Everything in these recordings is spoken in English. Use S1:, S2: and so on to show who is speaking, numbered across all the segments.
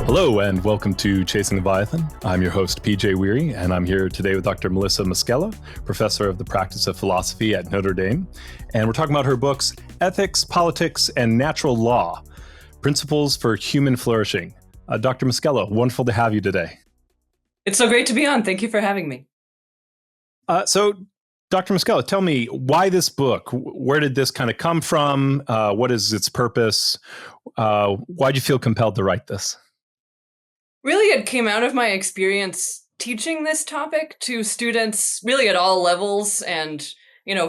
S1: Hello and welcome to Chasing Leviathan. I'm your host, PJ Weary, and I'm here today with Dr. Melissa Moschella, professor of the practice of philosophy at Notre Dame. And we're talking about her books, Ethics, Politics, and Natural Law, Principles for Human Flourishing. Dr. Moschella, wonderful to have you today.
S2: It's so great to be on. Thank you for having me.
S1: So, Dr. Moschella, tell me, why this book? Where did this kind of come from? What is its purpose? Why do you feel compelled to write this?
S2: Really, it came out of my experience teaching this topic to students really at all levels, and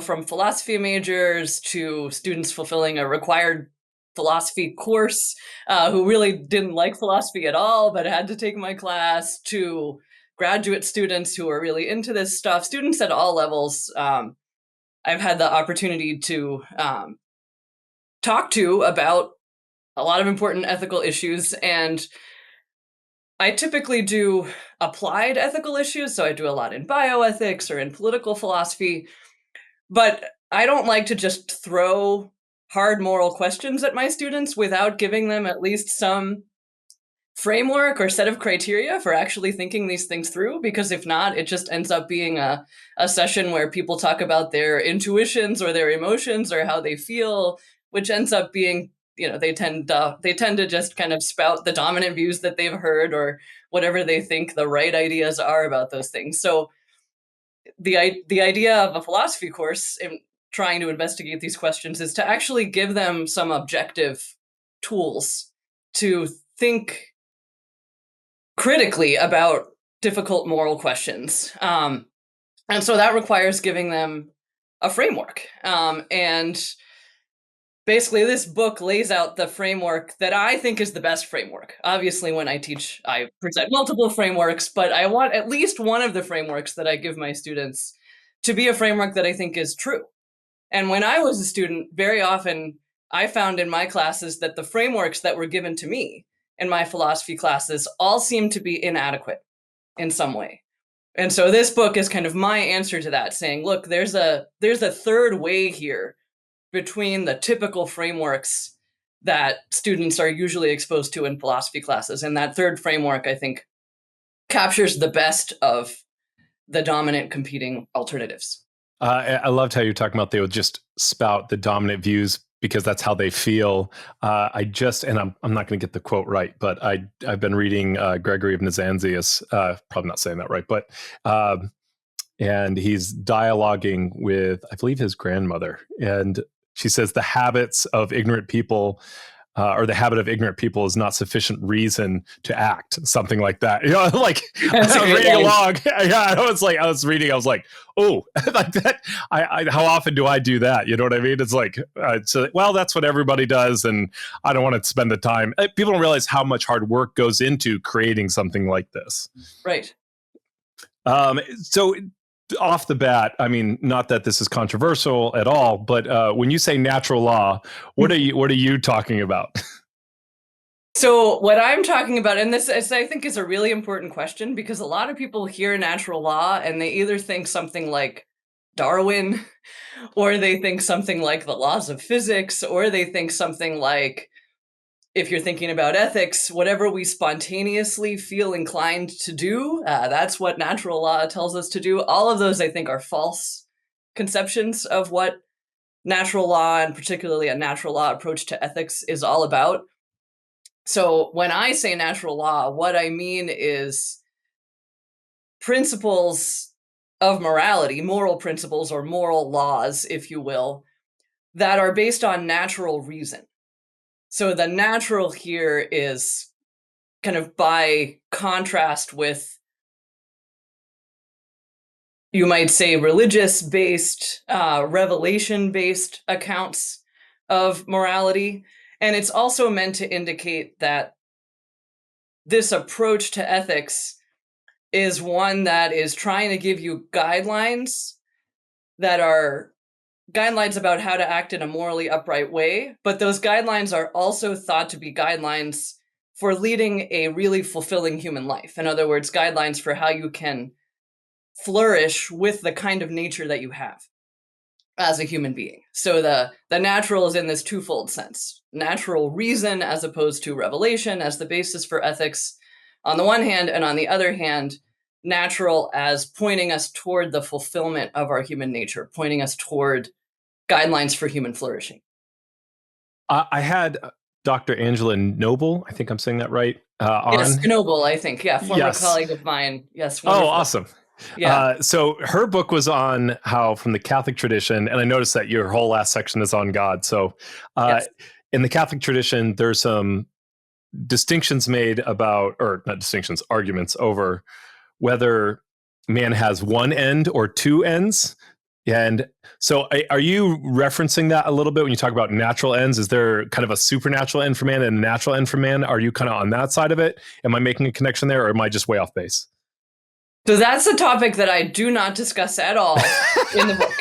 S2: from philosophy majors to students fulfilling a required philosophy course who really didn't like philosophy at all but had to take my class, to graduate students who are really into this stuff. Students at all levels I've had the opportunity to talk to about a lot of important ethical issues, and I typically do applied ethical issues, so I do a lot in bioethics or in political philosophy, but I don't like to just throw hard moral questions at my students without giving them at least some framework or set of criteria for actually thinking these things through, because if not, it just ends up being a session where people talk about their intuitions or their emotions or how they feel, which ends up being, they tend to just kind of spout the dominant views that they've heard or whatever they think the right ideas are about those things. So the idea of a philosophy course in trying to investigate these questions is to actually give them some objective tools to think critically about difficult moral questions. And so that requires giving them a framework. And basically, this book lays out the framework that I think is the best framework. Obviously, when I teach, I present multiple frameworks, but I want at least one of the frameworks that I give my students to be a framework that I think is true. And when I was a student, very often I found in my classes that the frameworks that were given to me in my philosophy classes all seemed to be inadequate in some way. And so this book is kind of my answer to that, saying, look, there's a third way here between the typical frameworks that students are usually exposed to in philosophy classes. And that third framework, I think, captures the best of the dominant competing alternatives.
S1: I loved how you're talking about they would just spout the dominant views because that's how they feel. And I'm not going to get the quote right, but I've been reading Gregory of Nazianzus, probably not saying that right, but and he's dialoguing with, I believe, his grandmother, and she says the habits of ignorant people. Or the habit of ignorant people is not sufficient reason to act, something like that. Like as I was reading along, I was reading, I was like, oh, like that. How often do I do that? You know what I mean? It's like, well, that's what everybody does, and I don't want to spend the time. People don't realize how much hard work goes into creating something like this.
S2: Right.
S1: So off the bat, I mean, not that this is controversial at all, but when you say natural law, what are you talking about?
S2: So what I'm talking about, and this I think is a really important question, because a lot of people hear natural law and they either think something like Darwin, or they think something like the laws of physics, or they think something like, if you're thinking about ethics, whatever we spontaneously feel inclined to do, that's what natural law tells us to do. All of those, I think, are false conceptions of what natural law, and particularly a natural law approach to ethics, is all about. So when I say natural law, what I mean is principles of morality, moral principles or moral laws, if you will, that are based on natural reason. So the natural here is kind of by contrast with, you might say, religious-based, revelation-based accounts of morality. And it's also meant to indicate that this approach to ethics is one that is trying to give you guidelines that are guidelines about how to act in a morally upright way, but those guidelines are also thought to be guidelines for leading a really fulfilling human life. In other words, guidelines for how you can flourish with the kind of nature that you have. as a human being. So the natural is in this twofold sense: natural reason as opposed to revelation as the basis for ethics on the one hand, and on the other hand, natural as pointing us toward the fulfillment of our human nature, pointing us toward guidelines for human flourishing.
S1: I had Dr. Angela Noble, I think I'm saying that right,
S2: Yes,
S1: on.
S2: Noble, I think. Yeah, former
S1: Yes.
S2: colleague of mine. Yes,
S1: Oh,
S2: wonderful.
S1: awesome.
S2: Yeah,
S1: So her book was on how, from the Catholic tradition, and I noticed that your whole last section is on God. So uh,
S2: yes.
S1: in the Catholic tradition, there's some distinctions made about, or not distinctions, arguments over whether man has one end or two ends. And so are you referencing that a little bit when you talk about natural ends? Is there kind of a supernatural end for man and a natural end for man? Are you kind of on that side of it? Am I making a connection there, or am I just way off base?
S2: So that's a topic that I do not discuss at all in the book.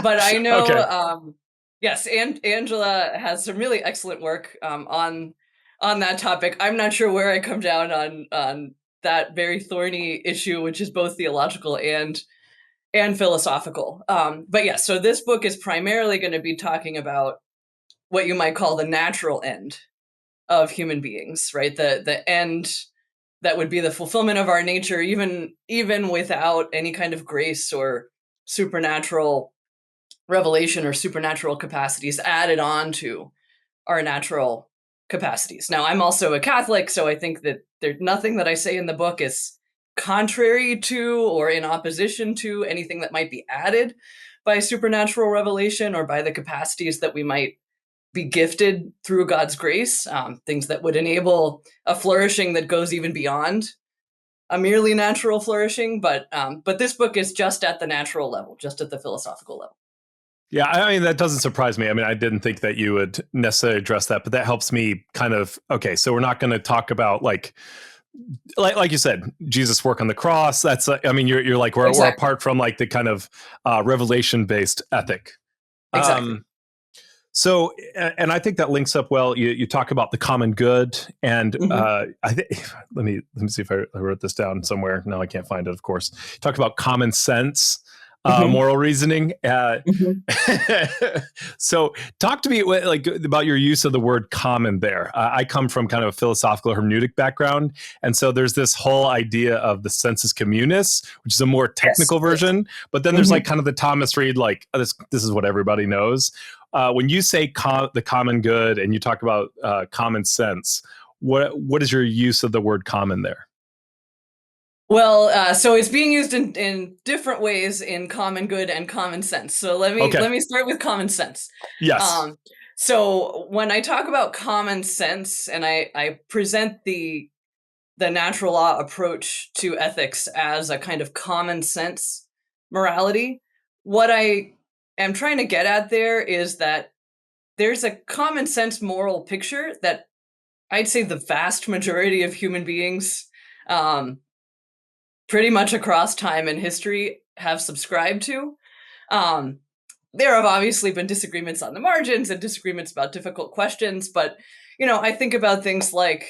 S2: But I know,
S1: Okay.
S2: yes, and Angela has some really excellent work on that topic. I'm not sure where I come down on that very thorny issue, which is both theological and philosophical. But yes, so this book is primarily going to be talking about what you might call the natural end of human beings, right? The end that would be the fulfillment of our nature, even without any kind of grace or supernatural revelation or supernatural capacities added on to our natural capacities. Now, I'm also a Catholic, so I think that there's nothing that I say in the book is contrary to or in opposition to anything that might be added by supernatural revelation or by the capacities that we might be gifted through God's grace, things that would enable a flourishing that goes even beyond a merely natural flourishing. But this book is just at the natural level, just at the philosophical level.
S1: Yeah, I mean, that doesn't surprise me. I mean, I didn't think that you would necessarily address that, but that helps me kind of, okay, so we're not going to talk about like you said, Jesus' work on the cross. That's, I mean, you're like, we're
S2: Exactly.
S1: apart from like the kind of revelation based ethic.
S2: Exactly.
S1: Um, So, and I think that links up well. You talk about the common good, and
S2: Hmm.
S1: I think let me see if I wrote this down somewhere. No, I can't find it. Of course, talk about common sense,
S2: Hmm.
S1: moral reasoning.
S2: Hmm.
S1: So, talk to me like about your use of the word common there. I come from kind of a philosophical hermeneutic background, and so there's this whole idea of the sensus communis, which is a more
S2: Yes.
S1: technical
S2: Yes.
S1: version. But then there's
S2: Hmm.
S1: like kind of the Thomas Reed, like this is what everybody knows. When you say the common good and you talk about common sense, what is your use of the word common there?
S2: Well, so it's being used in different ways in common good and common sense. So
S1: Okay.
S2: let me start with common sense.
S1: Yes.
S2: Um, so when I talk about common sense and I present the natural law approach to ethics as a kind of common sense morality, what I am trying to get at there is that there's a common sense moral picture that I'd say the vast majority of human beings, um, pretty much across time and history, have subscribed to. Um, there have obviously been disagreements on the margins and disagreements about difficult questions, but I think about things like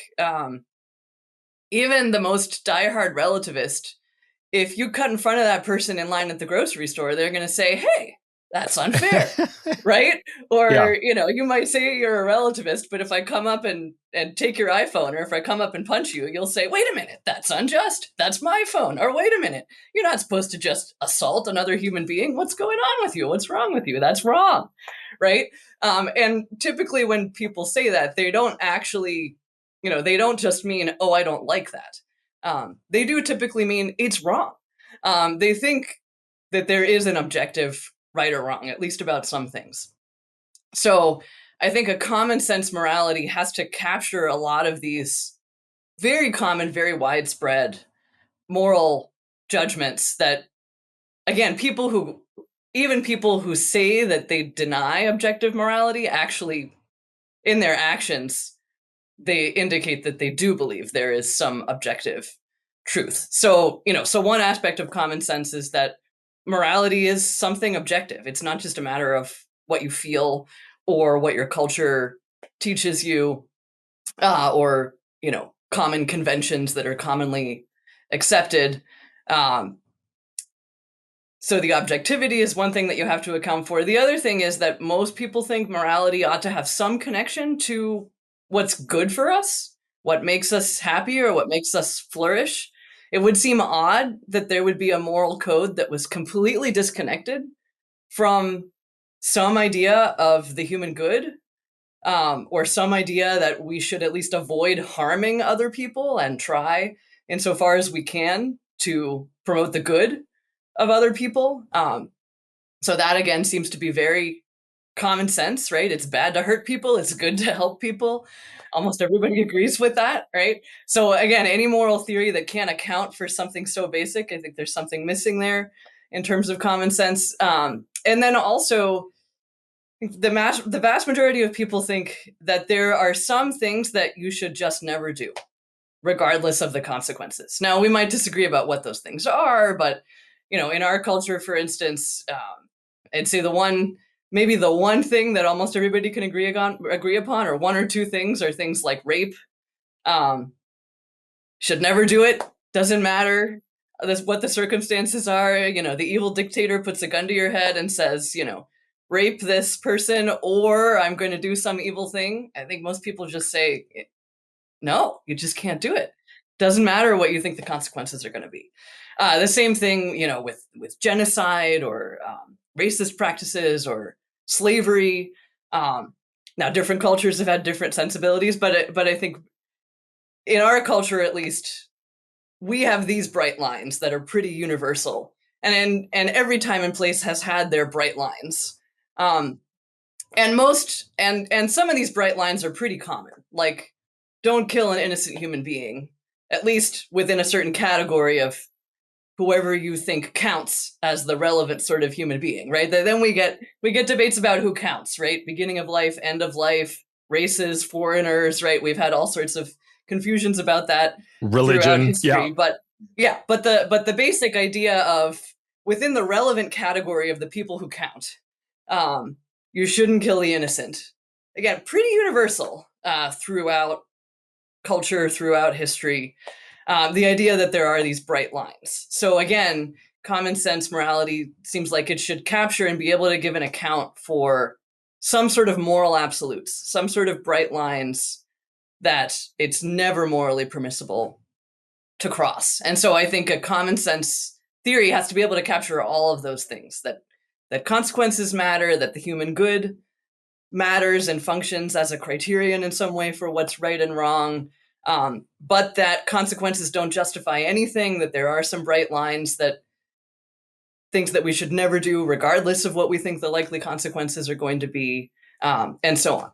S2: even the most diehard relativist, if you cut in front of that person in line at the grocery store, they're going to say, "Hey, that's unfair." Right?
S1: Yeah.
S2: Or, you might say you're a relativist, but if I come up and take your iPhone, or if I come up and punch you, you'll say, "Wait a minute, that's unjust. That's my phone." Or, "Wait a minute, you're not supposed to just assault another human being. What's going on with you? What's wrong with you? That's wrong." Right? And typically when people say that, they don't actually, they don't just mean, "Oh, I don't like that." They do typically mean it's wrong. They think that there is an objective right or wrong, at least about some things. So I think a common sense morality has to capture a lot of these very common, very widespread moral judgments that, again, even people who say that they deny objective morality, actually, in their actions, they indicate that they do believe there is some objective truth. So, so one aspect of common sense is that morality is something objective. It's not just a matter of what you feel or what your culture teaches you, or, common conventions that are commonly accepted. Um, So the objectivity is one thing that you have to account for. The other thing is that most people think morality ought to have some connection to what's good for us, what makes us happy or what makes us flourish. It would seem odd that there would be a moral code that was completely disconnected from some idea of the human good, or some idea that we should at least avoid harming other people and try, insofar as we can, to promote the good of other people. So that again seems to be very common sense, right? It's bad to hurt people, it's good to help people. Almost everybody agrees with that, right? So again, any moral theory that can't account for something so basic, I think there's something missing there in terms of common sense. And then also, the vast majority of people think that there are some things that you should just never do, regardless of the consequences. Now, we might disagree about what those things are, but in our culture, for instance, I'd say maybe the one thing that almost everybody can agree upon, or one or two things, are things like rape. Um, should never do it. Doesn't matter what the circumstances are. The evil dictator puts a gun to your head and says, rape this person, or I'm going to do some evil thing. I think most people just say, no, you just can't do it. Doesn't matter what you think the consequences are going to be. The same thing, with genocide, or racist practices, or slavery. Now, different cultures have had different sensibilities, but I think in our culture, at least, we have these bright lines that are pretty universal, and every time and place has had their bright lines. And some of these bright lines are pretty common, like don't kill an innocent human being, at least within a certain category of whoever you think counts as the relevant sort of human being, right? Then we get debates about who counts, right? Beginning of life, end of life, races, foreigners, right? We've had all sorts of confusions about that throughout
S1: Religion, yeah.
S2: history, but the basic idea of, within the relevant category of the people who count, you shouldn't kill the innocent. Again, pretty universal throughout culture, throughout history. The idea that there are these bright lines. So again, common sense morality seems like it should capture and be able to give an account for some sort of moral absolutes, some sort of bright lines that it's never morally permissible to cross. And so I think a common sense theory has to be able to capture all of those things, that consequences matter, that the human good matters and functions as a criterion in some way for what's right and wrong, but that consequences don't justify anything, that there are some bright lines, that things that we should never do, regardless of what we think the likely consequences are going to be, and so on.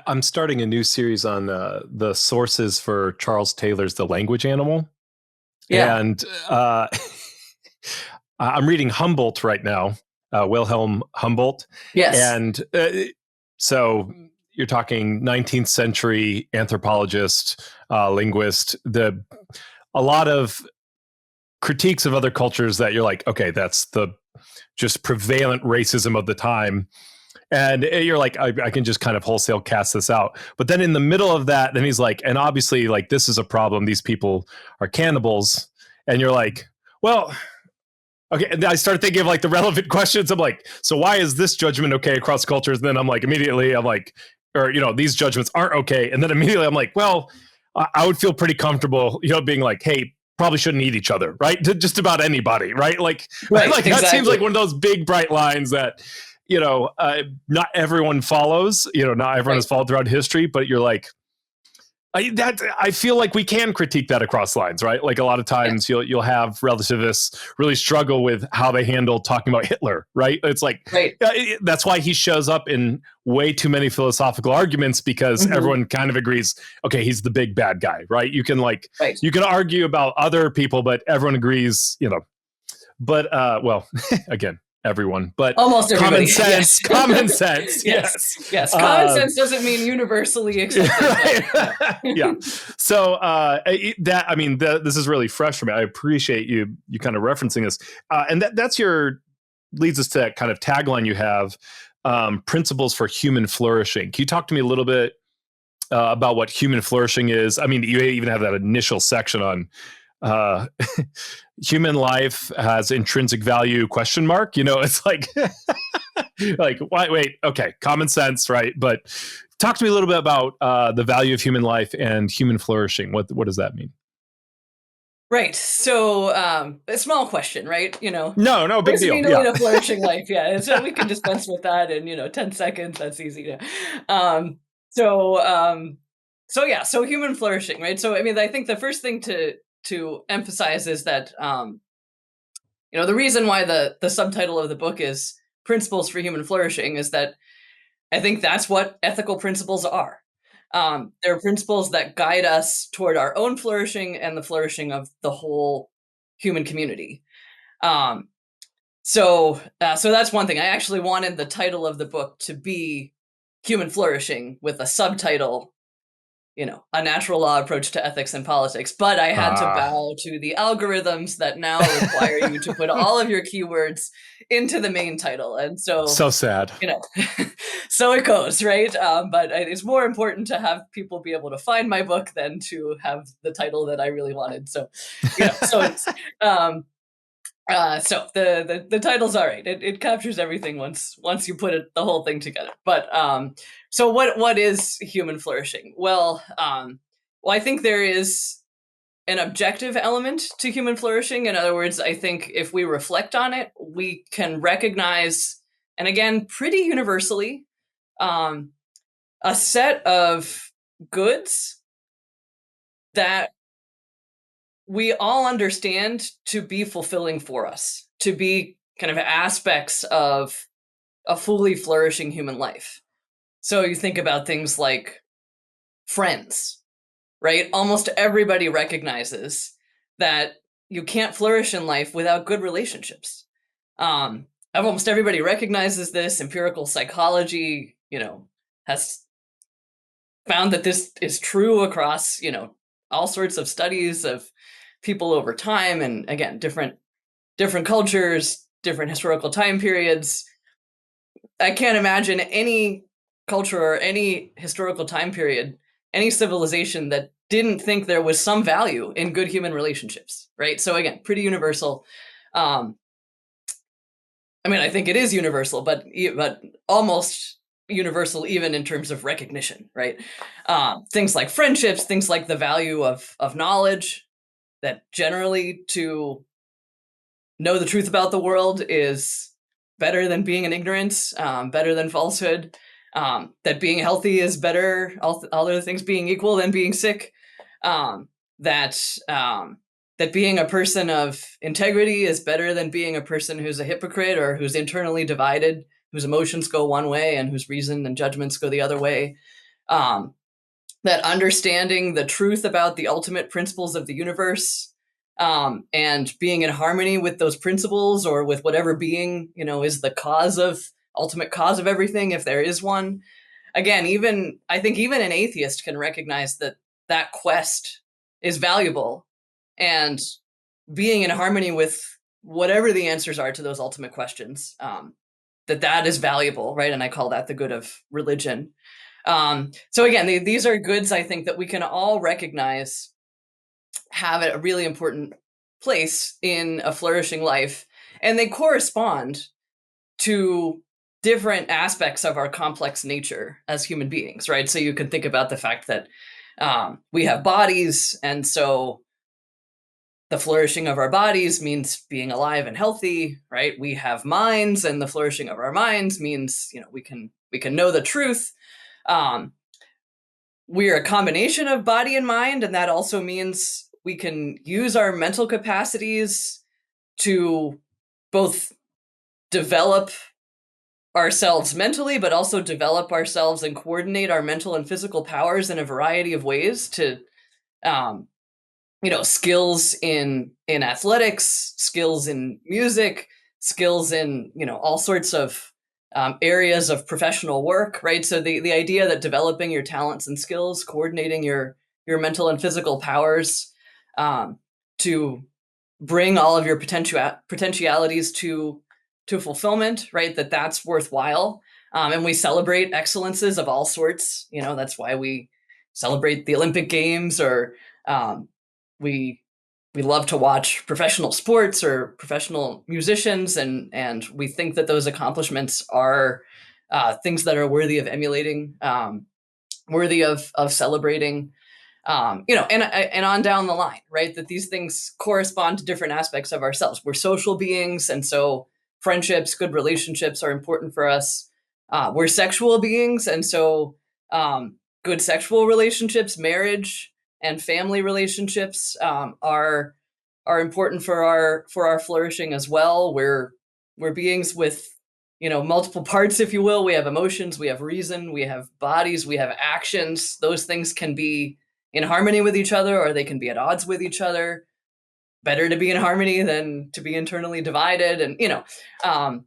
S1: I'm starting a new series on the sources for Charles Taylor's The Language Animal.
S2: Yeah.
S1: And I'm reading Humboldt right now, Wilhelm Humboldt.
S2: Yes.
S1: And so you're talking 19th century anthropologist, linguist, a lot of critiques of other cultures that you're like, okay, that's the just prevalent racism of the time. And you're like, I can just kind of wholesale cast this out. But then in the middle of that, then he's like, and obviously, like, this is a problem. These people are cannibals. And you're like, well, okay. And I start thinking of like the relevant questions. I'm like, so why is this judgment okay across cultures? And then I'm like, these judgments aren't okay. And then immediately I'm like, well, I would feel pretty comfortable, being like, hey, probably shouldn't eat each other, right? Just about anybody, right? Like,
S2: Right,
S1: like
S2: exactly.
S1: That seems like one of those big bright lines that, not everyone follows, not everyone has followed throughout history, but you're like, I feel like we can critique that across lines, right? Like a lot of times you'll have relativists really struggle with how they handle talking about Hitler, right? It's like, that's why he shows up in way too many philosophical arguments, because everyone kind of agrees, okay, he's the big bad guy, right? You can you can argue about other people, but everyone agrees, but well, again, everyone, but
S2: almost everybody.
S1: Common sense. Yes.
S2: Common sense doesn't mean universally accepted.
S1: Right? Yeah. So this is really fresh for me. I appreciate you kind of referencing this, and that's leads us to that kind of tagline you have, principles for human flourishing. Can you talk to me a little bit about what human flourishing is? I mean, you even have that initial section on uh, human life has intrinsic value question mark. It's like like wait, okay, common sense, right? But talk to me a little bit about the value of human life and human flourishing. What does that mean?
S2: Right. So, a small question, right?
S1: No,
S2: What
S1: big
S2: does it
S1: deal.
S2: mean to
S1: Yeah.
S2: lead a flourishing life? Yeah. So we can dispense with that in, 10 seconds. That's easy to. Um, so, um, so yeah. So human flourishing, right? So, I mean, I think the first thing to emphasize is that, the reason why the subtitle of the book is Principles for Human Flourishing is that I think that's what ethical principles are. They're principles that guide us toward our own flourishing and the flourishing of the whole human community. Um, so that's one thing. I actually wanted the title of the book to be Human Flourishing with a subtitle, a natural law approach to ethics and politics. But I had to
S1: Ah.
S2: bow to the algorithms that now require you to put all of your keywords into the main title. And so,
S1: So sad.
S2: you know, so it goes, right? But it's more important to have people be able to find my book than to have the title that I really wanted. So, so it's, um, so the title's all right. It captures everything once you put the whole thing together. But so what is human flourishing? Well, I think there is an objective element to human flourishing. In other words, I think if we reflect on it, we can recognize, and again, pretty universally, um, a set of goods that we all understand to be fulfilling for us, to be kind of aspects of a fully flourishing human life. So you think about things like friends, right? Almost everybody recognizes that you can't flourish in life without good relationships. Um, Almost everybody recognizes this. Empirical psychology, has found that this is true across, all sorts of studies of people over time, and again, different cultures, different historical time periods. I can't imagine any culture or any historical time period, any civilization that didn't think there was some value in good human relationships, right? So again, pretty universal. Um, I mean, I think it is universal, but almost universal even in terms of recognition, right? Things like friendships, things like the value of knowledge. That generally to know the truth about the world is better than being in ignorance, better than falsehood. That being healthy is better, all other things being equal, than being sick. Um, that that being a person of integrity is better than being a person who's a hypocrite or who's internally divided, whose emotions go one way and whose reason and judgments go the other way. Um, that understanding the truth about the ultimate principles of the universe, and being in harmony with those principles or with whatever being is the ultimate cause of everything, if there is one. Again, even I think even an atheist can recognize that that quest is valuable, and being in harmony with whatever the answers are to those ultimate questions, that is valuable, right? And I call that the good of religion. So again, these are goods I think that we can all recognize have a really important place in a flourishing life, and they correspond to different aspects of our complex nature as human beings, right? So you can think about the fact that we have bodies, and so the flourishing of our bodies means being alive and healthy, right? We have minds, and the flourishing of our minds means we can know the truth. Um, we're a combination of body and mind, and that also means we can use our mental capacities to both develop ourselves mentally, but also develop ourselves and coordinate our mental and physical powers in a variety of ways to, um, skills in athletics, skills in music, skills in all sorts of areas of professional work, right? So the idea that developing your talents and skills, coordinating your mental and physical powers, to bring all of your potentialities to fulfillment, right? That's worthwhile, and we celebrate excellences of all sorts. That's why we celebrate the Olympic Games, or we we love to watch professional sports or professional musicians, and we think that those accomplishments are things that are worthy of emulating, worthy of celebrating, and on down the line, right? That these things correspond to different aspects of ourselves. We're social beings, and so friendships, good relationships are important for us. We're sexual beings, and so good sexual relationships, marriage, and family relationships are important for our flourishing as well. We're beings with multiple parts, if you will. We have emotions, we have reason, we have bodies, we have actions. Those things can be in harmony with each other, or they can be at odds with each other. Better to be in harmony than to be internally divided, and um,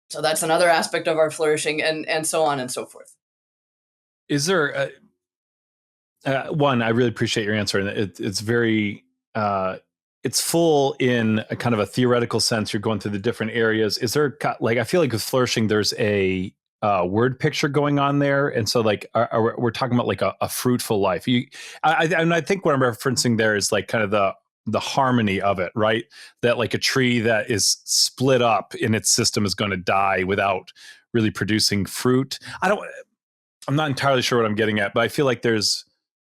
S2: so that's another aspect of our flourishing, and so on and so forth.
S1: Is there one? I really appreciate your answer, and it's very it's full in a kind of a theoretical sense. You're going through the different areas. Is there like, I feel like with flourishing, there's a word picture going on there, and so like we're talking about like a fruitful life. And I think what I'm referencing there is like kind of the harmony of it, right? That like a tree that is split up in its system is going to die without really producing fruit. I'm not entirely sure what I'm getting at, but I feel like there's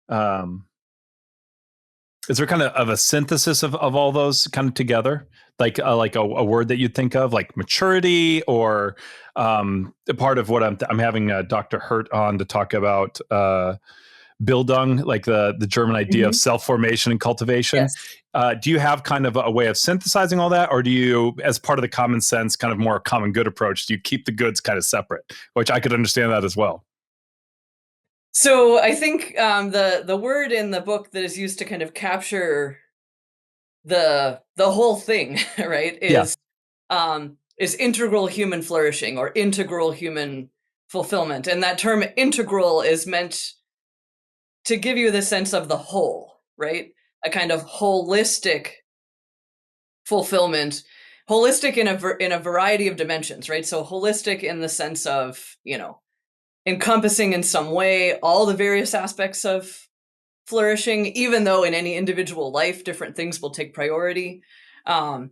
S1: um, is there kind of a synthesis of all those kind of together, like a word that you'd think of, like maturity, or a part of what I'm having Dr. Hurt on to talk about Bildung, like the German idea of
S2: Mhm.
S1: self formation and cultivation.
S2: Yes.
S1: Do you have kind of a way of synthesizing all that, or do you, as part of the common sense, kind of more common good approach, do you keep the goods kind of separate? Which I could understand that as well.
S2: So I think the word in the book that is used to kind of capture the whole thing, right,
S1: Yeah.
S2: is integral human flourishing or integral human fulfillment. And that term integral is meant to give you the sense of the whole, right? A kind of holistic fulfillment, holistic in a variety of dimensions, right? So holistic in the sense of, encompassing in some way all the various aspects of flourishing, even though in any individual life different things will take priority. Um,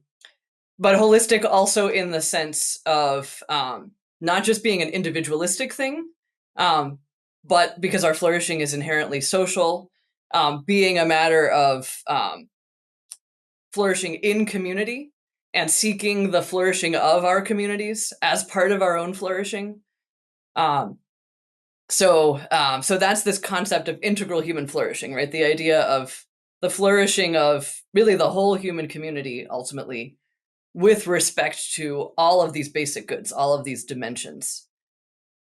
S2: but holistic also in the sense of not just being an individualistic thing, um, but because our flourishing is inherently social, being a matter of flourishing in community and seeking the flourishing of our communities as part of our own flourishing. Um, so that's this concept of integral human flourishing, right? The idea of the flourishing of really the whole human community ultimately, with respect to all of these basic goods, all of these dimensions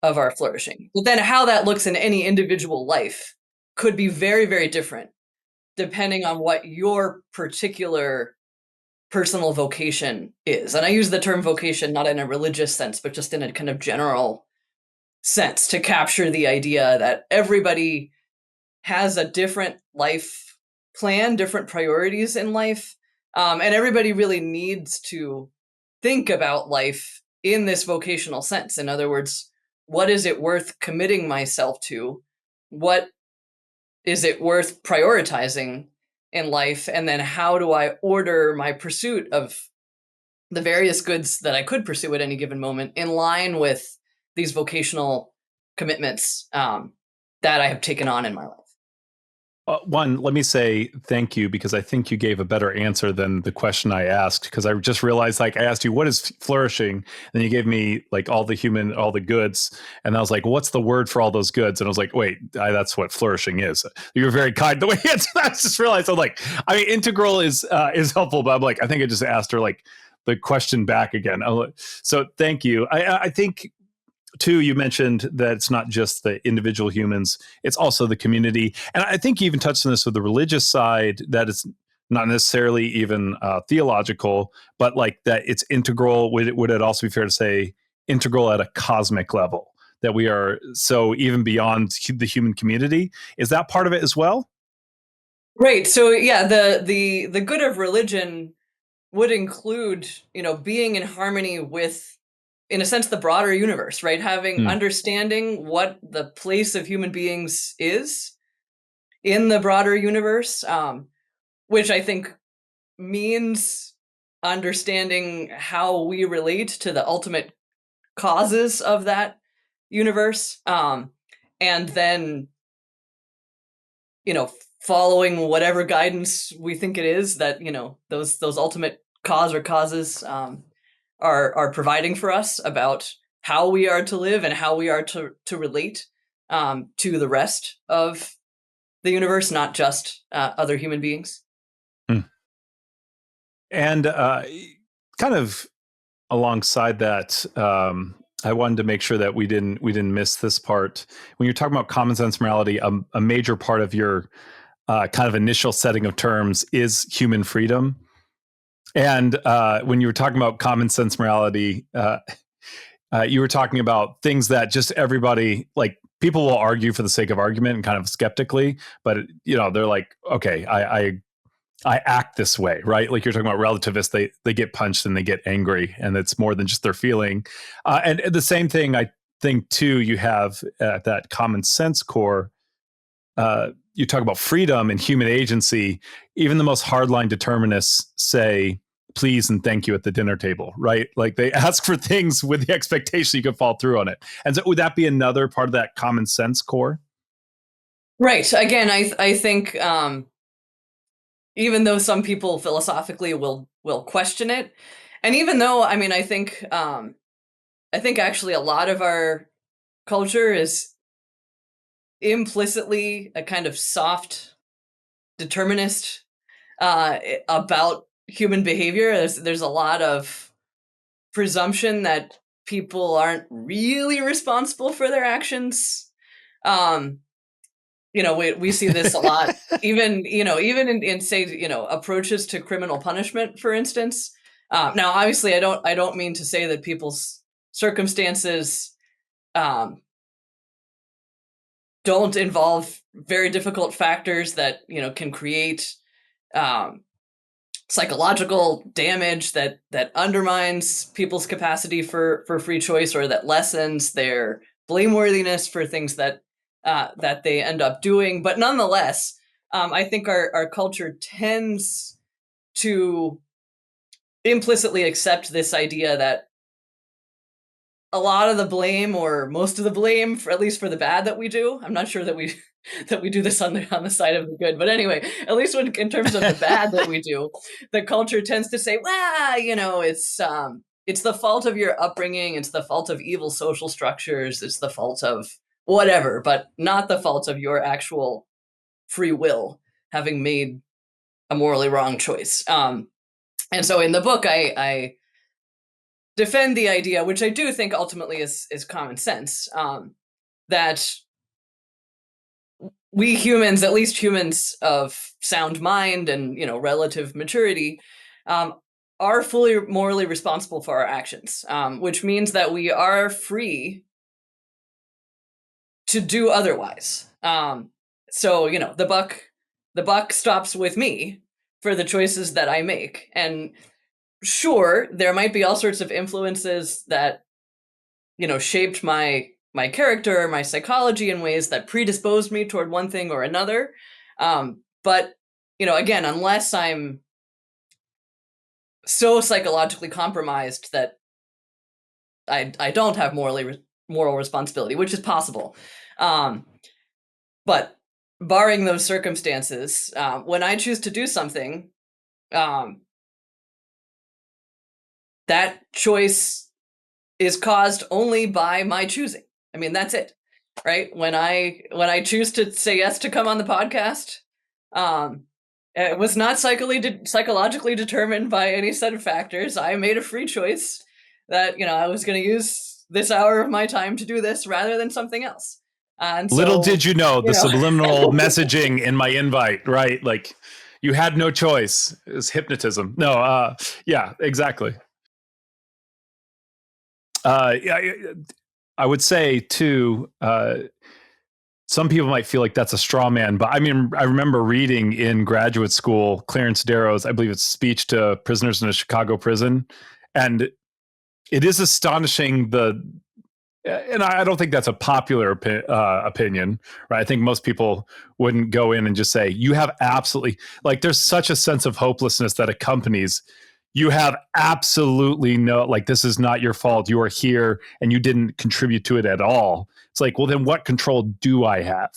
S2: of our flourishing. But then how that looks in any individual life could be very, very different depending on what your particular personal vocation is. And I use the term vocation not in a religious sense, but just in a kind of general sense to capture the idea that everybody has a different life plan, different priorities in life. And everybody really needs to think about life in this vocational sense. In other words, what is it worth committing myself to? What is it worth prioritizing in life? And then how do I order my pursuit of the various goods that I could pursue at any given moment in line with these vocational commitments that I have taken on in my life?
S1: One, let me say thank you, because I think you gave a better answer than the question I asked. Because I just realized, like, I asked you what is flourishing, and then you gave me like all the goods, and I was like, what's the word for all those goods? And I was like, wait, that's what flourishing is. You were very kind the way you answered that. I just realized, I'm like, I mean, integral is helpful, but I'm like, I think I just asked her like the question back again. So thank you. I think too, you mentioned that it's not just the individual humans, it's also the community. And I think you even touched on this with the religious side, that it's not necessarily even theological, but like that it's integral. Would it also be fair to say integral at a cosmic level? That we are so even beyond the human community. Is that part of it as well?
S2: Right. So yeah, the good of religion would include, being in harmony with, in a sense, the broader universe, right? Having
S1: Hmm.
S2: understanding what the place of human beings is in the broader universe, which I think means understanding how we relate to the ultimate causes of that universe, and then, following whatever guidance we think it is that, those ultimate cause or causes, are providing for us about how we are to live and how we are to relate, to the rest of the universe, not just other human beings.
S1: And kind of alongside that, I wanted to make sure that we didn't miss this part. When you're talking about common sense morality, a major part of your kind of initial setting of terms is human freedom. And when you were talking about common sense morality, you were talking about things that just everybody, like, people will argue for the sake of argument and kind of skeptically, but they're like, okay, I act this way, right? Like you're talking about relativists, they get punched and they get angry, and it's more than just their feeling. And the same thing, I think, too, you have at that common sense core. You talk about freedom and human agency. Even the most hardline determinists say please and thank you at the dinner table, right? Like they ask for things with the expectation you could fall through on it. And so would that be another part of that common sense core?
S2: Right. Again, I think, even though some people philosophically will question it, and even though, I think actually a lot of our culture is implicitly a kind of soft determinist, about human behavior. There's a lot of presumption that people aren't really responsible for their actions. Um, we see this a lot, even in say, approaches to criminal punishment, for instance. Now, obviously, I don't mean to say that people's circumstances, don't involve very difficult factors that can create, um, psychological damage that undermines people's capacity for free choice, or that lessens their blameworthiness for things that they end up doing. But nonetheless, I think our culture tends to implicitly accept this idea that a lot of the blame, or most of the blame, for at least for the bad that we do. I'm not sure that we that we do this on the side of the good, but anyway, at least in terms of the bad that we do, the culture tends to say, well, it's the fault of your upbringing, it's the fault of evil social structures, it's the fault of whatever, but not the fault of your actual free will having made a morally wrong choice. And so in the book, I defend the idea, which I do think ultimately is common sense, that we humans, at least humans of sound mind and relative maturity, um, are fully morally responsible for our actions, which means that we are free to do otherwise. So the buck stops with me for the choices that I make, and sure, there might be all sorts of influences that shaped my character, my psychology in ways that predisposed me toward one thing or another. But again, unless I'm so psychologically compromised that I don't have moral responsibility, which is possible. But barring those circumstances, when I choose to do something, um, that choice is caused only by my choosing. I mean, that's it, right? When I choose to say yes to come on the podcast, it was not psychologically determined by any set of factors. I made a free choice that I was going to use this hour of my time to do this rather than something else. And
S1: Little
S2: so,
S1: did you know the subliminal messaging in my invite, right? Like you had no choice. It was hypnotism. No, yeah, exactly. Yeah, I would say too. Some people might feel like that's a straw man, but I mean, I remember reading in graduate school Clarence Darrow's, I believe it's Speech to Prisoners in a Chicago Prison, and it is astonishing And I don't think that's a popular opinion, right? I think most people wouldn't go in and just say, you have absolutely, like, there's such a sense of hopelessness that accompanies, you have absolutely no, like, this is not your fault. You are here and you didn't contribute to it at all. It's like, well, then what control do I have?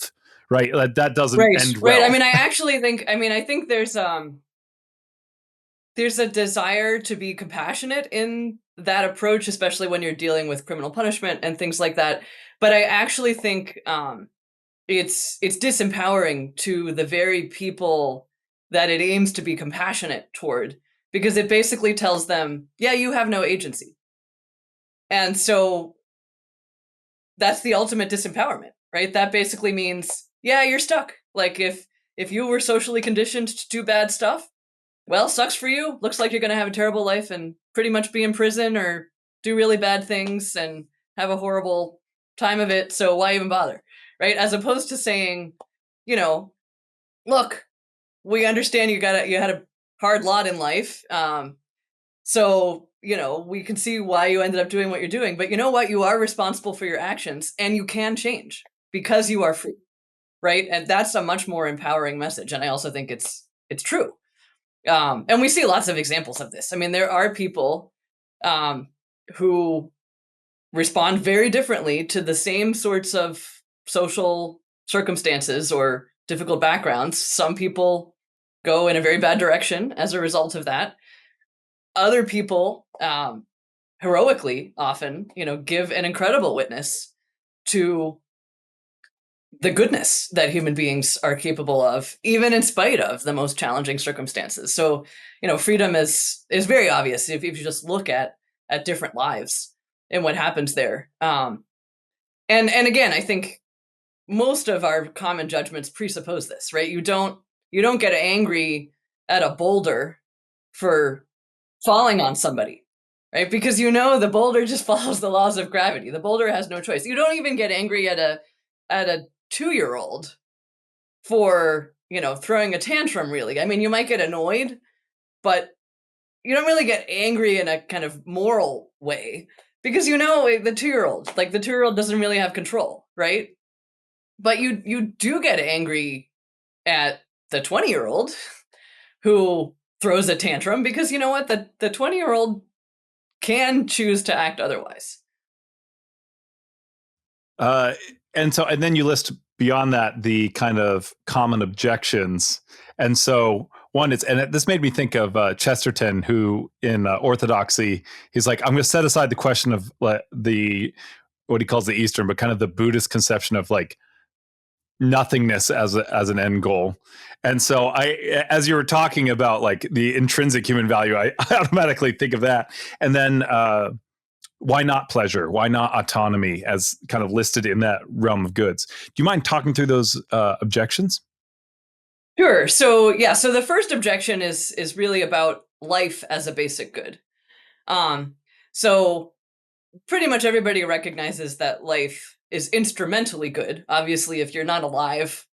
S1: Right? That doesn't
S2: Right,
S1: end
S2: right. I
S1: well.
S2: mean, I think there's a desire to be compassionate in that approach, especially when you're dealing with criminal punishment and things like that. But I actually think it's disempowering to the very people that it aims to be compassionate toward, because it basically tells them, yeah, you have no agency. And so that's the ultimate disempowerment, right? That basically means, yeah, you're stuck. Like if you were socially conditioned to do bad stuff, well, sucks for you. Looks like you're going to have a terrible life and pretty much be in prison or do really bad things and have a horrible time of it. So why even bother? Right? As opposed to saying, you know, look, we understand you had a hard lot in life. So, we can see why you ended up doing what you're doing, but you know what? You are responsible for your actions and you can change because you are free, right? And that's a much more empowering message. And I also think it's true. And we see lots of examples of this. I mean, there are people um, who respond very differently to the same sorts of social circumstances or difficult backgrounds. Some people go in a very bad direction as a result of that. Other people heroically often, give an incredible witness to the goodness that human beings are capable of, even in spite of the most challenging circumstances. So, freedom is very obvious if you just look at different lives and what happens there. And again, I think most of our common judgments presuppose this, right? You don't get angry at a boulder for falling on somebody, right? Because the boulder just follows the laws of gravity. The boulder has no choice. You don't even get angry at a 2-year-old for, throwing a tantrum, really. I mean, you might get annoyed, but you don't really get angry in a kind of moral way because the 2-year-old, like the 2-year-old doesn't really have control, right? But you do get angry at the 20-year-old who throws a tantrum because you know what? The 20-year-old can choose to act otherwise.
S1: Uh, and then you list beyond that the kind of common objections. And so one is, and this made me think of Chesterton, who in Orthodoxy, he's like, I'm going to set aside the question of the what he calls the Eastern, but kind of the Buddhist conception of like nothingness as an end goal. And so as you were talking about like the intrinsic human value, I automatically think of that. And then why not pleasure? Why not autonomy as kind of listed in that realm of goods? Do you mind talking through those objections?
S2: Sure. So yeah, so the first objection is really about life as a basic good. Um, so pretty much everybody recognizes that life is instrumentally good. Obviously, if you're not alive,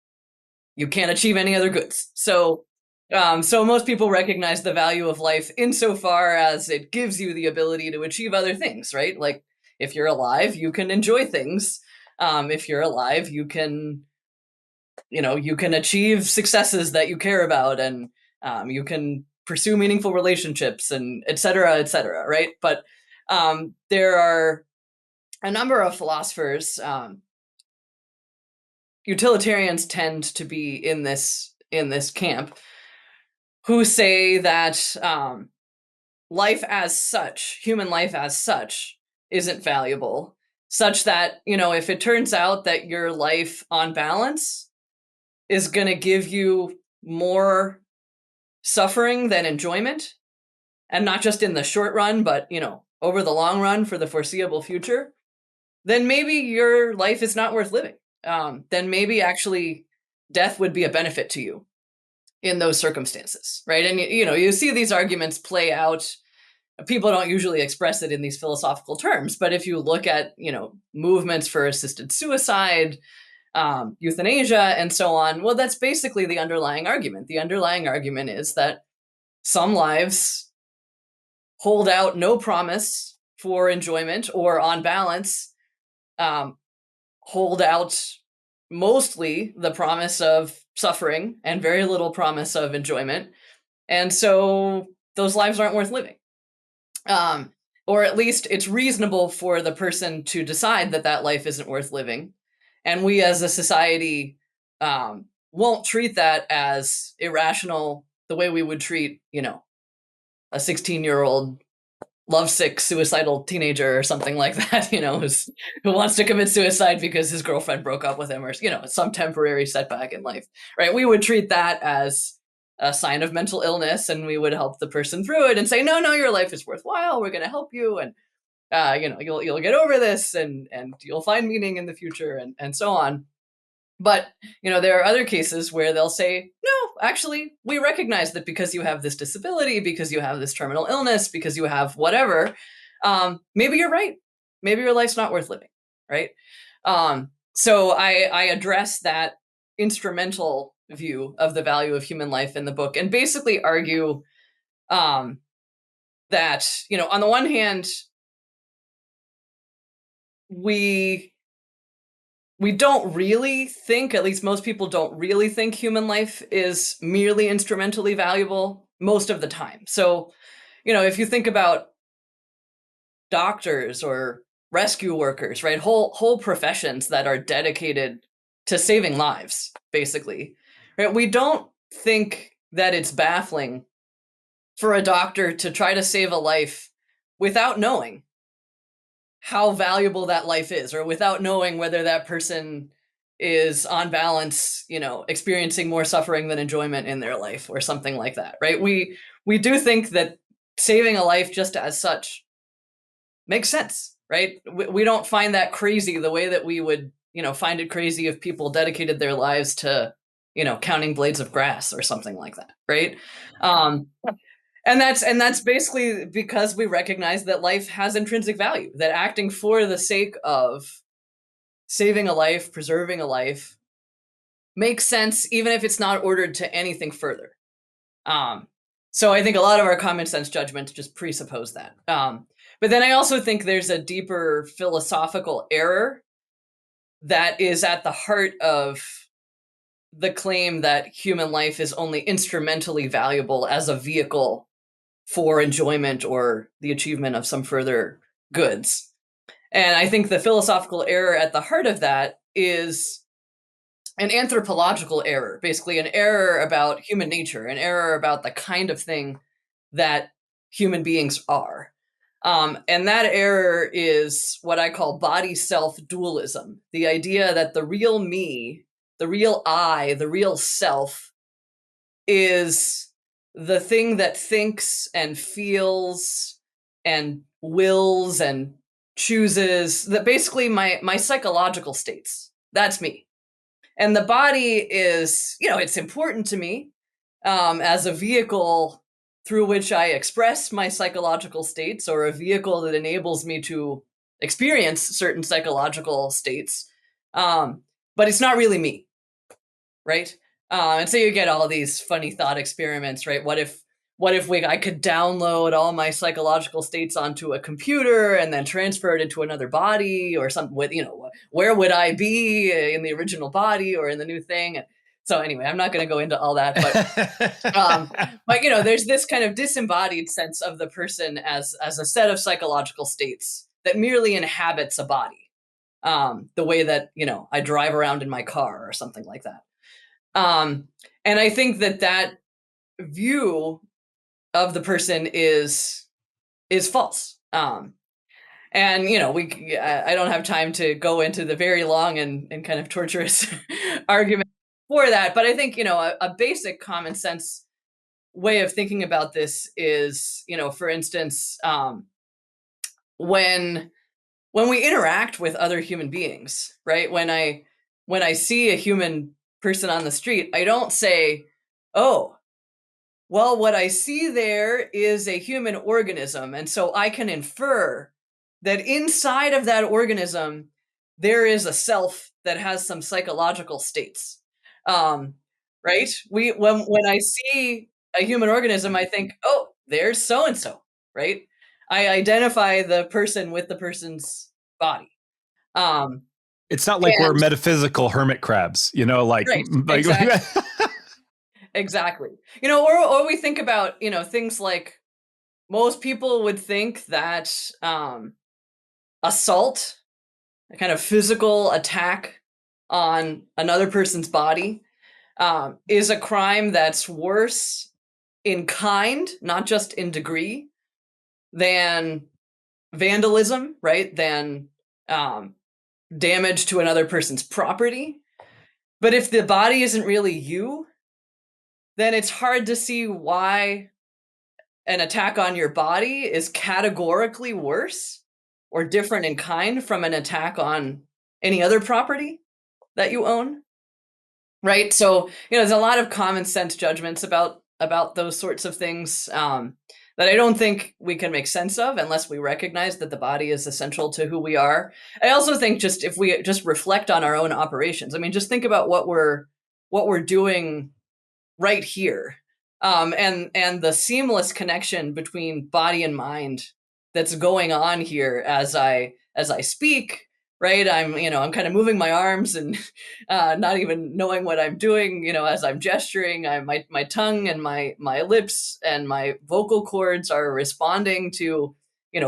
S2: you can't achieve any other goods. So most people recognize the value of life insofar as it gives you the ability to achieve other things, right? Like if you're alive, you can enjoy things. If you're alive, you can achieve successes that you care about, and you can pursue meaningful relationships, and et cetera, right? But there are a number of philosophers. Utilitarians tend to be in this camp, who say that life as such, human life as such, isn't valuable, such that if it turns out that your life on balance is going to give you more suffering than enjoyment, and not just in the short run, but over the long run for the foreseeable future, then maybe your life is not worth living. Then maybe actually death would be a benefit to you in those circumstances, right? And you see these arguments play out. People don't usually express it in these philosophical terms, but if you look at movements for assisted suicide, euthanasia, and so on, well, that's basically the underlying argument. The underlying argument is that some lives hold out no promise for enjoyment, or on balance um, hold out mostly the promise of suffering and very little promise of enjoyment. And so those lives aren't worth living. Um, or at least it's reasonable for the person to decide that that life isn't worth living. And we as a society won't treat that as irrational the way we would treat, a 16-year-old lovesick suicidal teenager or something like that, who wants to commit suicide because his girlfriend broke up with him, or some temporary setback in life, right? We would treat that as a sign of mental illness, and we would help the person through it and say, no, your life is worthwhile, we're going to help you, and you'll get over this, and you'll find meaning in the future, and so on. But, there are other cases where they'll say, no, actually, we recognize that because you have this disability, because you have this terminal illness, because you have whatever, maybe you're right. Maybe your life's not worth living, right? So I address that instrumental view of the value of human life in the book, and basically argue that, on the one hand, we don't really think, at least most people don't really think, human life is merely instrumentally valuable most of the time. So, if you think about doctors or rescue workers, right? Whole professions that are dedicated to saving lives, basically. Right? We don't think that it's baffling for a doctor to try to save a life without knowing how valuable that life is, or without knowing whether that person is on balance, experiencing more suffering than enjoyment in their life, or something like that, right? We do think that saving a life just as such makes sense, right? We don't find that crazy the way that we would, find it crazy if people dedicated their lives to, counting blades of grass or something like that, right? Um, and that's basically because we recognize that life has intrinsic value, that acting for the sake of saving a life, preserving a life, makes sense even if it's not ordered to anything further. Um, so I think a lot of our common sense judgments just presuppose that. But then I also think there's a deeper philosophical error that is at the heart of the claim that human life is only instrumentally valuable as a vehicle for enjoyment or the achievement of some further goods. And I think the philosophical error at the heart of that is an anthropological error, basically an error about human nature, an error about the kind of thing that human beings are. And that error is what I call body self dualism, the idea that the real me, the real I, the real self is the thing that thinks and feels and wills and chooses, that basically my psychological states. That's me. And the body is, it's important to me as a vehicle through which I express my psychological states, or a vehicle that enables me to experience certain psychological states. But it's not really me, right? And so you get all these funny thought experiments, right? What if I could download all my psychological states onto a computer and then transfer it into another body, or something? With, where would I be in the original body or in the new thing? So anyway, I'm not going to go into all that, but there's this kind of disembodied sense of the person as a set of psychological states that merely inhabits a body, the way that I drive around in my car or something like that. Um, and I think that view of the person is false. And I don't have time to go into the very long and kind of torturous argument for that, but I think a basic common sense way of thinking about this is, for instance, when we interact with other human beings, right? When I see a human person on the street, I don't say, oh, well, what I see there is a human organism, and so I can infer that inside of that organism there is a self that has some psychological states. Um, right? When I see a human organism, I think, oh, there's so and so, right? I identify the person with the person's body. Um,
S1: It's not like we're
S2: and
S1: metaphysical hermit crabs,
S2: right, exactly, exactly. Or we think about things like most people would think that assault, a kind of physical attack on another person's body, is a crime that's worse in kind, not just in degree, than vandalism, right? Than um, damage to another person's property. But if the body isn't really you, then it's hard to see why an attack on your body is categorically worse or different in kind from an attack on any other property that you own, right? So there's a lot of common sense judgments about those sorts of things, that I don't think we can make sense of unless we recognize that the body is essential to who we are. I also think, just if we just reflect on our own operations, I mean, just think about what we're doing right here, and the seamless connection between body and mind that's going on here as I speak, right? I'm kind of moving my arms and not even knowing what I'm doing, as I'm gesturing. My tongue and my lips and my vocal cords are responding to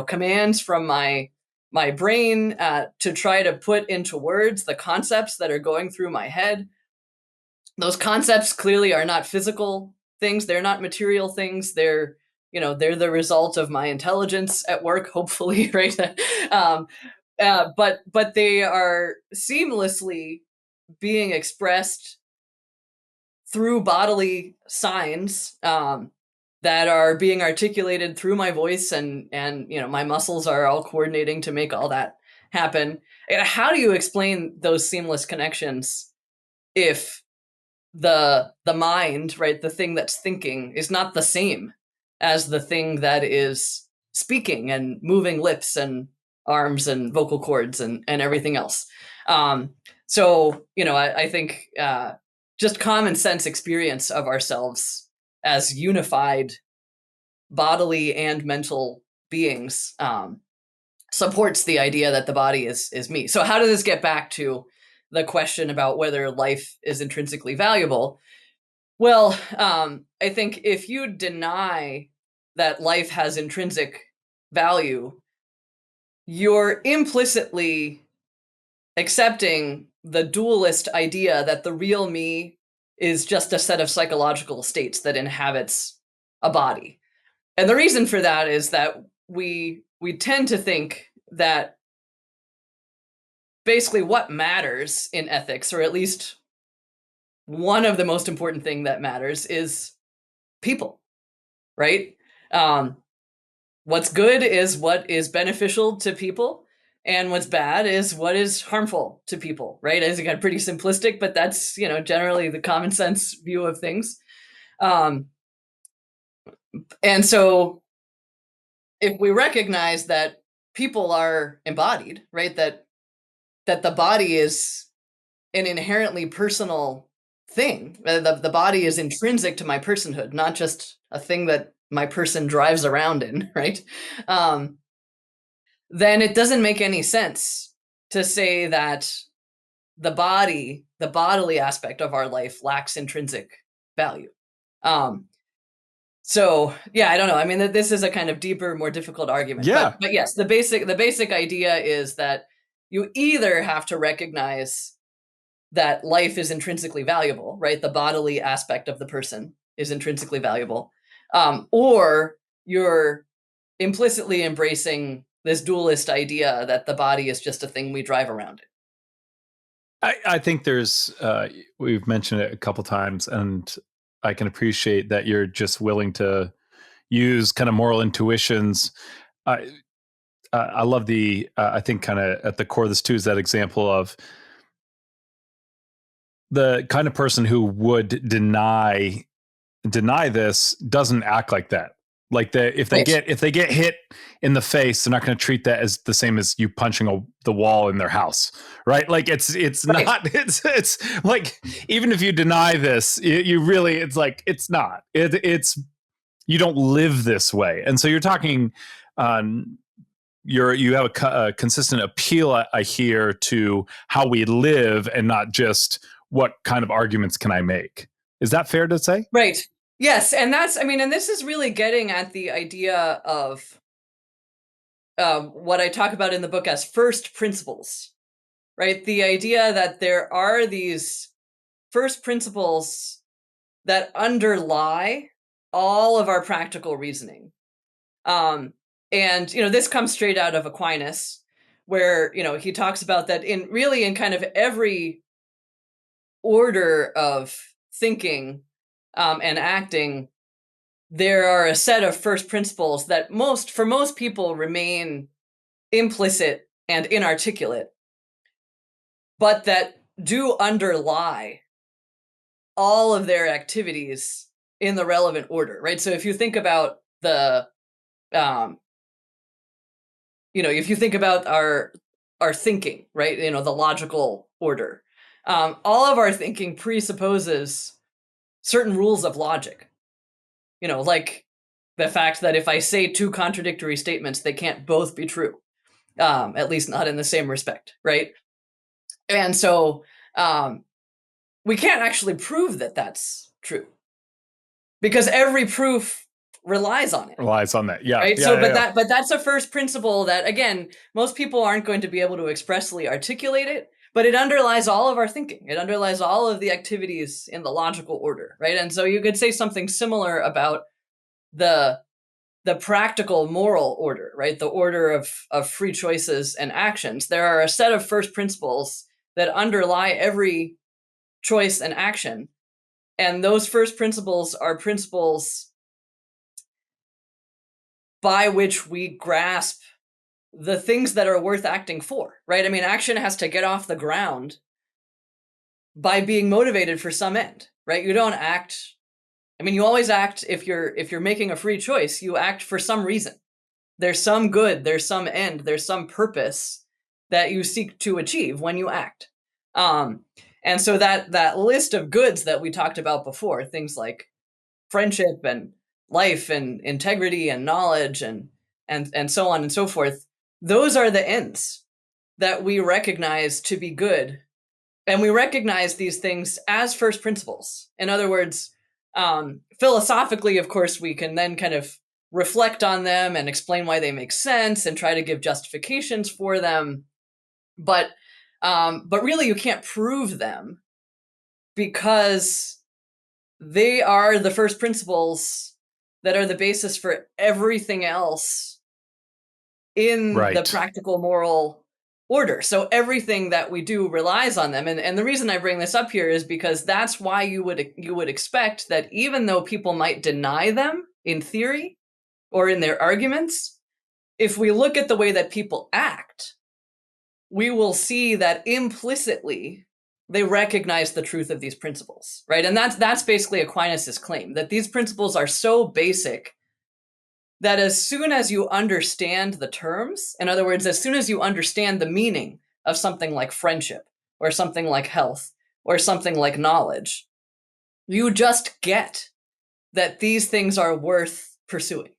S2: commands from my brain, to try to put into words the concepts that are going through my head. Those concepts clearly are not physical things. They're not material things. They're the result of my intelligence at work, hopefully, right? um, but they are seamlessly being expressed through bodily signs, that are being articulated through my voice, and my muscles are all coordinating to make all that happen. How do you explain those seamless connections if the mind, right, the thing that's thinking, is not the same as the thing that is speaking and moving lips and arms and vocal cords and everything else? So I think, just common sense experience of ourselves as unified bodily and mental beings, supports the idea that the body is me. So how does this get back to the question about whether life is intrinsically valuable? Well, I think if you deny that life has intrinsic value, you're implicitly accepting the dualist idea that the real me is just a set of psychological states that inhabits a body. And the reason for that is that we tend to think that basically what matters in ethics, or at least one of the most important thing that matters, is people, right? Um, what's good is what is beneficial to people, and what's bad is what is harmful to people, right? It's kind of pretty simplistic, but that's generally the common sense view of things. Um, and so if we recognize that people are embodied, right, that the body is an inherently personal thing. The body is intrinsic to my personhood, not just a thing that my person drives around in, right? Um, then it doesn't make any sense to say that the bodily aspect of our life lacks intrinsic value. Um, so yeah, I don't know. I mean, this is a kind of deeper, more difficult argument,
S1: Yeah.
S2: but yes, the basic idea is that you either have to recognize that life is intrinsically valuable, right? The bodily aspect of the person is intrinsically valuable, or you're implicitly embracing this dualist idea that the body is just a thing we drive around in.
S1: I think we've mentioned it a couple times, and I can appreciate that you're just willing to use kind of moral intuitions. I love I think kind of at the core of this too is that example of the kind of person who would deny this doesn't act like that. Like if they
S2: Right.
S1: get hit in the face, they're not going to treat that as the same as you punching the wall in their house, right? Like it's
S2: Right.
S1: not it's like, even if you deny this, you really, it's like it's not it's you don't live this way. And so you're talking, um, you have a consistent appeal, I hear, to how we live and not just what kind of arguments can I make. Is that fair to say?
S2: Right. Yes, and that's, I mean, and this is really getting at the idea of what I talk about in the book as first principles, right? The idea that there are these first principles that underlie all of our practical reasoning. And, this comes straight out of Aquinas, where, he talks about that in kind of every order of thinking and acting, there are a set of first principles that for most people remain implicit and inarticulate, but that do underlie all of their activities in the relevant order, right? So if you think about if you think about our thinking, right, the logical order, all of our thinking presupposes certain rules of logic, like the fact that if I say two contradictory statements, they can't both be true, at least not in the same respect, right? And so we can't actually prove that that's true because every proof relies on it.
S1: Relies on that, yeah.
S2: Right.
S1: Yeah,
S2: So,
S1: yeah,
S2: but that's a first principle that, again, most people aren't going to be able to expressly articulate it, but it underlies all of our thinking. It underlies all of the activities in the logical order, right? And so you could say something similar about the practical moral order, right? The order of free choices and actions. There are a set of first principles that underlie every choice and action. And those first principles are principles by which we grasp the things that are worth acting for, right? I mean, action has to get off the ground by being motivated for some end, right? You don't act, I mean, you always act, if you're making a free choice, you act for some reason. There's some good, there's some end, there's some purpose that you seek to achieve when you act. And so that list of goods that we talked about before, things like friendship and life and integrity and knowledge and so on and so forth, those are the ends that we recognize to be good. And we recognize these things as first principles. In other words, philosophically, of course, we can then kind of reflect on them and explain why they make sense and try to give justifications for them. But really, you can't prove them because they are the first principles that are the basis for everything else in the practical moral order. So everything that we do relies on them. And the reason I bring this up here is because that's why you would expect that even though people might deny them in theory or in their arguments, if we look at the way that people act, we will see that implicitly they recognize the truth of these principles, right? And that's basically Aquinas's claim, that these principles are so basic that as soon as you understand the terms, in other words, as soon as you understand the meaning of something like friendship or something like health or something like knowledge, you just get that these things are worth pursuing.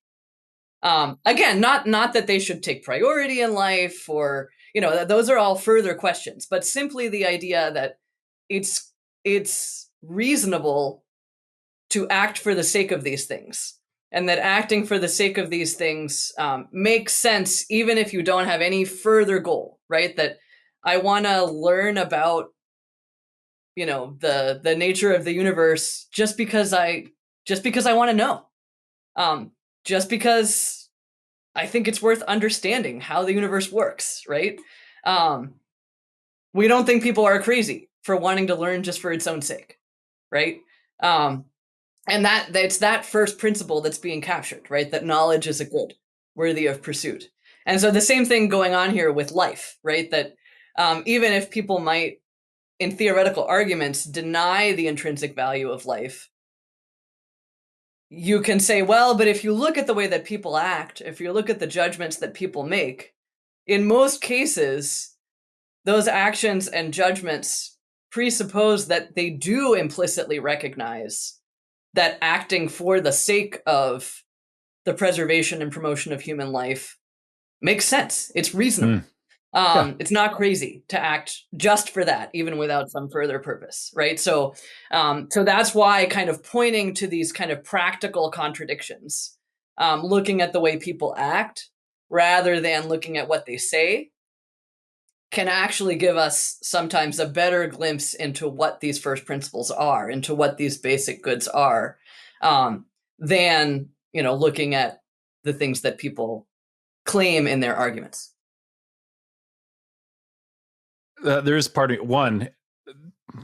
S2: Again, not that they should take priority in life, or those are all further questions, but simply the idea that it's reasonable to act for the sake of these things, and that acting for the sake of these things makes sense even if you don't have any further goal, right? That I want to learn about the nature of the universe just because I want to know, just because I think it's worth understanding how the universe works, right? We don't think people are crazy for wanting to learn just for its own sake, right? And it's that first principle that's being captured, right? That knowledge is a good worthy of pursuit. And so the same thing going on here with life, right? That even if people might, in theoretical arguments, deny the intrinsic value of life, you can say, well, but if you look at the way that people act, if you look at the judgments that people make, in most cases, those actions and judgments presuppose that they do implicitly recognize that acting for the sake of the preservation and promotion of human life makes sense. It's
S1: Mm,
S2: reasonable.
S1: yeah.
S2: It's not crazy to act just for that, even without some further purpose, right? So that's why kind of pointing to these kind of practical contradictions, looking at the way people act rather than looking at what they say, can actually give us sometimes a better glimpse into what these first principles are, into what these basic goods are, um, than looking at the things that people claim in their arguments.
S1: There is part of me, one,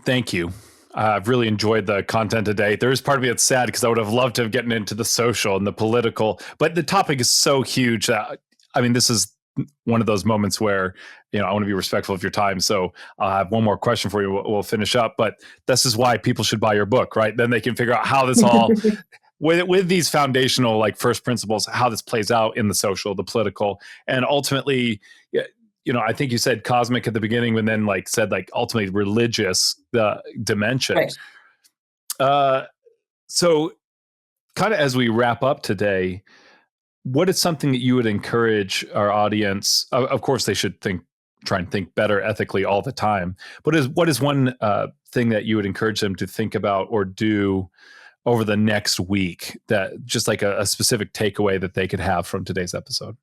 S1: thank you. I've really enjoyed the content today. There is part of me that's sad because I would have loved to have gotten into the social and the political, but the topic is so huge that, I mean, this is one of those moments where, I want to be respectful of your time. So I have one more question for you. We'll finish up, but this is why people should buy your book, right? Then they can figure out how this all, with these foundational like first principles, how this plays out in the social, the political, and ultimately, I think you said cosmic at the beginning, and then like said like ultimately religious dimension.
S2: Right.
S1: Uh, so kind of as we wrap up today, what is something that you would encourage our audience? Of course, they should try and think better ethically all the time. But what is one thing that you would encourage them to think about or do over the next week, that just like a specific takeaway that they could have from today's episode?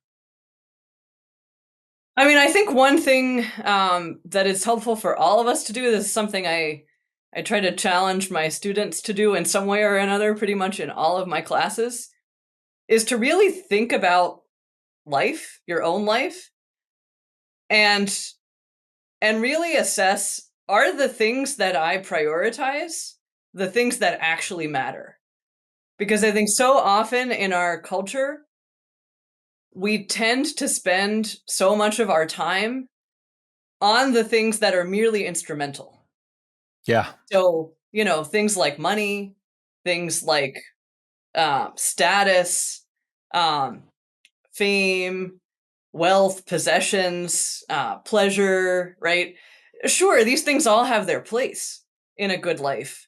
S2: I mean, I think one thing that is helpful for all of us to do, this is something I try to challenge my students to do in some way or another, pretty much in all of my classes, is to really think about life, your own life, and really assess, are the things that I prioritize the things that actually matter? Because I think so often in our culture, we tend to spend so much of our time on the things that are merely instrumental.
S1: Yeah.
S2: So, things like money, things like status, um, fame, wealth, possessions, pleasure, right? Sure, these things all have their place in a good life,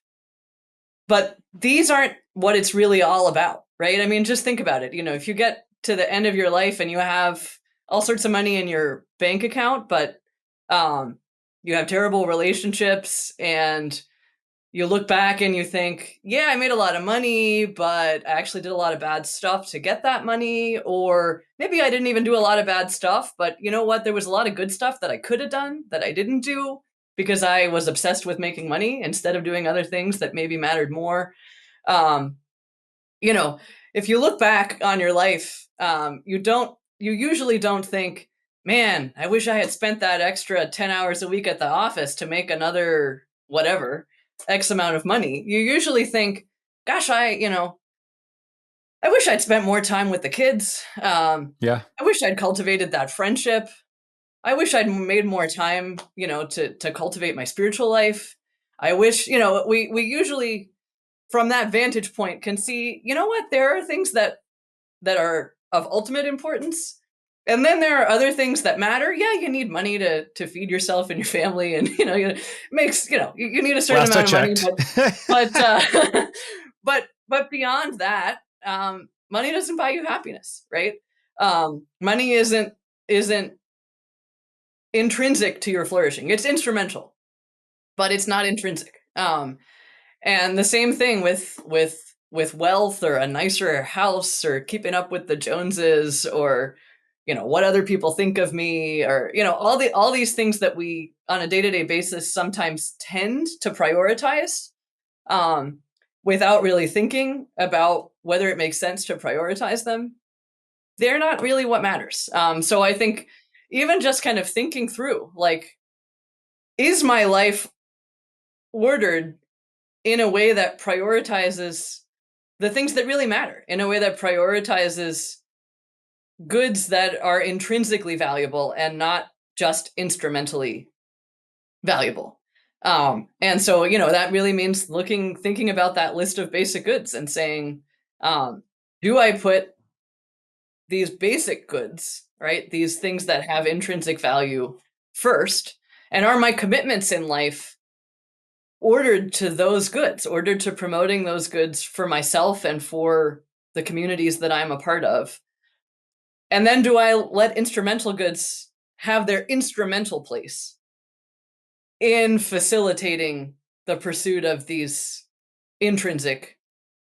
S2: but these aren't what it's really all about, right? I mean, just think about it. If you get to the end of your life and you have all sorts of money in your bank account, but um, you have terrible relationships, and you look back and you think, yeah, I made a lot of money, but I actually did a lot of bad stuff to get that money. Or maybe I didn't even do a lot of bad stuff, but you know what? There was a lot of good stuff that I could have done that I didn't do because I was obsessed with making money instead of doing other things that maybe mattered more. Um, you know, if you look back on your life, you usually don't think, man, I wish I had spent that extra 10 hours a week at the office to make another whatever X amount of money. You usually think, gosh, I wish I'd spent more time with the kids.
S1: Yeah.
S2: I wish I'd cultivated that friendship. I wish I'd made more time, to cultivate my spiritual life. I wish, we usually from that vantage point can see, you know what, there are things that are of ultimate importance, and then there are other things that matter. Yeah, you need money to feed yourself and your family, and makes you need a certain
S1: Last I
S2: amount of money,
S1: checked.
S2: but but beyond that, money doesn't buy you happiness, right? Money isn't intrinsic to your flourishing. It's instrumental, but it's not intrinsic. And the same thing with wealth or a nicer house or keeping up with the Joneses, or what other people think of me, or all these things that we on a day-to-day basis sometimes tend to prioritize, um, without really thinking about whether it makes sense to prioritize them. They're not really what matters. So I think even just kind of thinking through, like, is my life ordered in a way that prioritizes the things that really matter, in a way that prioritizes goods that are intrinsically valuable and not just instrumentally valuable. And so, that really means thinking about that list of basic goods and saying, do I put these basic goods, right? These things that have intrinsic value first? And are my commitments in life ordered to those goods, ordered to promoting those goods for myself and for the communities that I'm a part of? And then do I let instrumental goods have their instrumental place in facilitating the pursuit of these intrinsic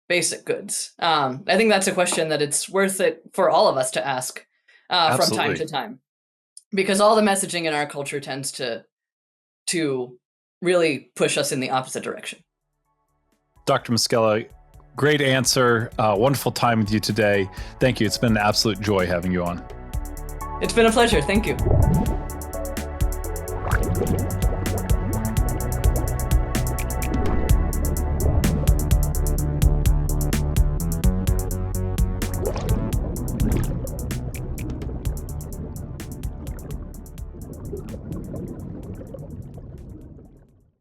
S2: basic goods? I think that's a question that it's worth it for all of us to ask from time to time, because all the messaging in our culture tends to really push us in the opposite direction.
S3: Dr. Moschella, great answer. Wonderful time with you today. Thank you. It's been an absolute joy having you on.
S2: It's been a pleasure. Thank you.